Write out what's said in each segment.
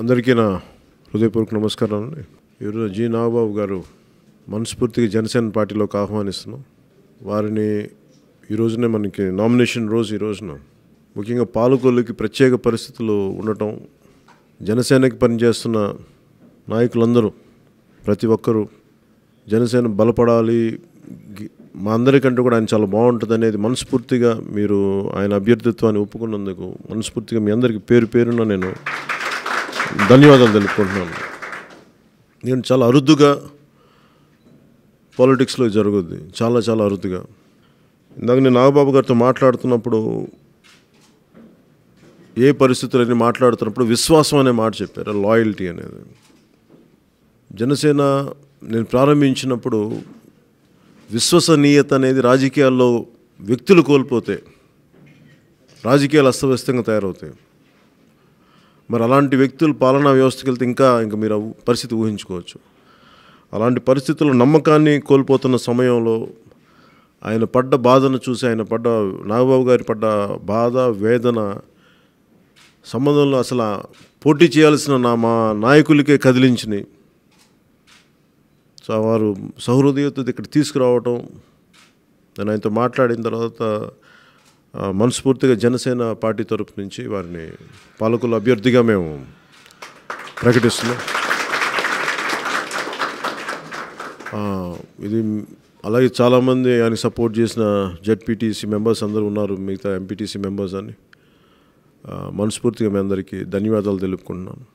అందరికీ నా హృదయపూర్వక నమస్కారాలు. ఈరోజు జి నాగబాబు గారు మనస్ఫూర్తిగా జనసేన పార్టీలోకి ఆహ్వానిస్తున్నాం. వారిని ఈ రోజునే మనకి నామినేషన్ రోజు ఈ రోజున ముఖ్యంగా పాలకొల్లుకి ప్రత్యేక పరిస్థితులు ఉండటం, జనసేనకి పనిచేస్తున్న నాయకులందరూ ప్రతి ఒక్కరూ జనసేన బలపడాలి, మా అందరికంటే కూడా ఆయన చాలా బాగుంటుంది అనేది మనస్ఫూర్తిగా మీరు ఆయన అభ్యర్థిత్వాన్ని ఒప్పుకున్నందుకు మనస్ఫూర్తిగా మీ అందరికీ పేరు పేరున నేను ధన్యవాదాలు తెలుపుకుంటున్నాను. నేను చాలా అరుదుగా పాలిటిక్స్లో జరుగుద్ది, చాలా చాలా అరుదుగా. ఇందాక నేను నాగబాబు గారితో మాట్లాడుతున్నప్పుడు ఏ పరిస్థితులన్నీ మాట్లాడుతున్నప్పుడు విశ్వాసం అనే మాట చెప్పారు, లాయల్టీ అనేది. జనసేన నేను ప్రారంభించినప్పుడు విశ్వసనీయత అనేది రాజకీయాల్లో వ్యక్తులు కోల్పోతే రాజకీయాలు అస్తవ్యస్తంగా తయారవుతాయి. మరి అలాంటి వ్యక్తులు పాలనా వ్యవస్థకి వెళ్తే ఇంకా మీరు పరిస్థితి ఊహించుకోవచ్చు. అలాంటి పరిస్థితుల్లో నమ్మకాన్ని కోల్పోతున్న సమయంలో ఆయన పడ్డ బాధను చూసి, నాగబాబు గారి పడ్డ బాధ వేదన సంబంధంలో అసలు పోటీ చేయాల్సిన మా నాయకులకే కదిలించినాయి. సో వారు సహృదయత ఇక్కడ తీసుకురావటం, నేను ఆయనతో మాట్లాడిన తర్వాత మనస్ఫూర్తిగా జనసేన పార్టీ తరపు నుంచి వారిని పాలకుల అభ్యర్థిగా మేము ప్రకటిస్తున్నాం. ఇది అలాగే చాలామంది ఆయనకి సపోర్ట్ చేసిన జెడ్పీటీసీ మెంబర్స్ అందరూ ఉన్నారు, మిగతా ఎంపీటీసీ మెంబర్స్ అని మనస్ఫూర్తిగా మీ అందరికీ ధన్యవాదాలు తెలుపుకుంటున్నాను.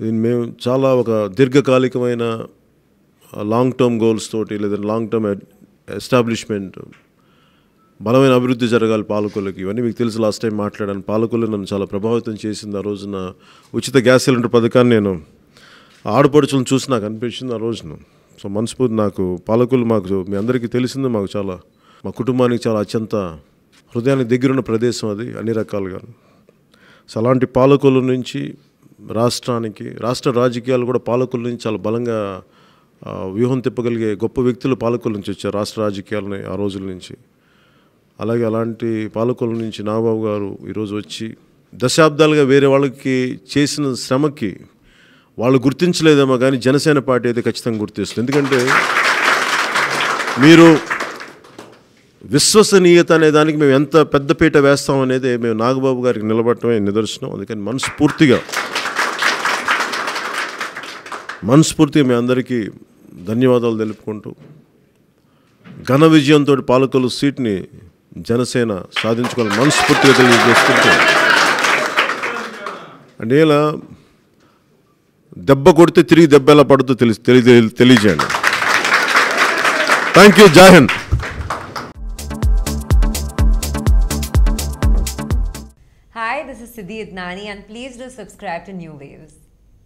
ఇది మేము చాలా ఒక దీర్ఘకాలికమైన లాంగ్ టర్మ్ గోల్స్ తోటి, లేదా లాంగ్ టర్మ్ ఎస్టాబ్లిష్మెంట్, బలమైన అభివృద్ధి జరగాలి పాలకొల్లుకి. ఇవన్నీ మీకు తెలుసు, లాస్ట్ టైం మాట్లాడాను. పాలకొల్లు నన్ను చాలా ప్రభావితం చేసింది. ఆ రోజున ఉచిత గ్యాస్ సిలిండర్ పథకాన్ని నేను ఆడపడుచులను చూసి నాకు అనిపించింది ఆ రోజున. సో మనస్ఫూర్తి నాకు పాలకొల్లు మీ అందరికీ తెలిసింది, మా కుటుంబానికి చాలా అత్యంత హృదయానికి దగ్గరున్న ప్రదేశం అది అన్ని రకాలుగా. సో అలాంటి పాలకొల్లు నుంచి రాష్ట్ర రాజకీయాలు కూడా పాలకొల్లు నుంచి చాలా బలంగా వ్యూహం తిప్పగలిగే గొప్ప వ్యక్తులు పాలకొల్లు నుంచి వచ్చారు రాష్ట్ర రాజకీయాలని ఆ రోజుల నుంచి. అలాగే అలాంటి పాలకొల్లు నుంచి నాగబాబు గారు ఈరోజు వచ్చి దశాబ్దాలుగా వేరే వాళ్ళకి చేసిన శ్రమకి వాళ్ళు గుర్తించలేదేమో కానీ జనసేన పార్టీ అయితే ఖచ్చితంగా గుర్తిస్తుంది. ఎందుకంటే మీరు విశ్వసనీయత అనే దానికి మేము ఎంత పెద్దపీట వేస్తాం అనేది మేము నాగబాబు గారికి నిలబడటమే నిదర్శనం. అందుకని మనస్ఫూర్తిగా మీ అందరికీ ధన్యవాదాలు తెలుపుకుంటూ, ఘన విజయంతో పాలకొల్లు సీట్ని జనసేన సాధించుకోవాలని మనస్ఫూర్తిగా తెలియజేసుకుంటూ, అంటే ఇలా దెబ్బ కొడితే తిరిగి దెబ్బ ఎలా పడుతుందో తెలియజేయండి. Thank you. జై Hind. Hi, this is Siddhi Idnani and please do subscribe to New Waves.